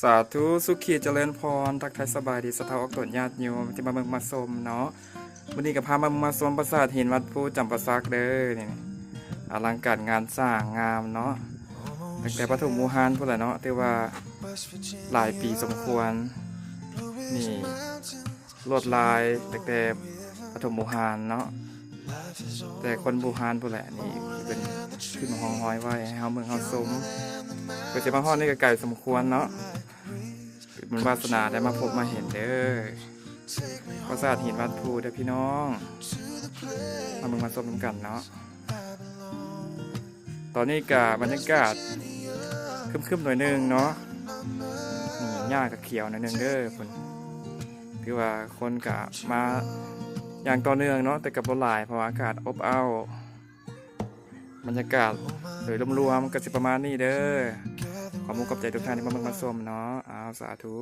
สาธุสุขีเจริญพรทักทายสบายดีสะเทาออกตนญาติโยมที่มาเมืองมาสมเนาะวันนี้กับพามาสมปราสาทหินวัดภูจำปาสักเด้อนี่อลังการงานสร้างงามเนาะตั้งแต่ปฐมมูฮานพูดแหละเนาะแต่ว่าหลายปีสมควรนี่ลวดลายตั้งแต่ปฐมมูฮานเนาะแต่คนบูฮานพูดแหละนี่เป็นขึ้นห้องห้อยไว้ให้เฮาเมืองเฮาสมเพื่อจะมาฮอดนี่ก็ไกลสมควรเนาะมันวาสนาได้มาพบมาเห็นเด้อปราสาทหินวัดภูเด้อพี่น้องมาเมืองมาชมกันเนาะตอนนี้กับบรรยากาศคึมๆหน่อยนึงเนาะนี่หญ้ากับเขียวหน่อยนึงเด้อคนคือว่าคนกะมาอย่างต่อเนื่องเนาะแต่กับบ่หลายเพราะอากาศอบอ้าวบรรยากาศโดยรวมๆก็สิประมาณนี้เด้อขอบคุณขอบใจทุกท่านที่มาเมืองมาชมเนาะสาธุ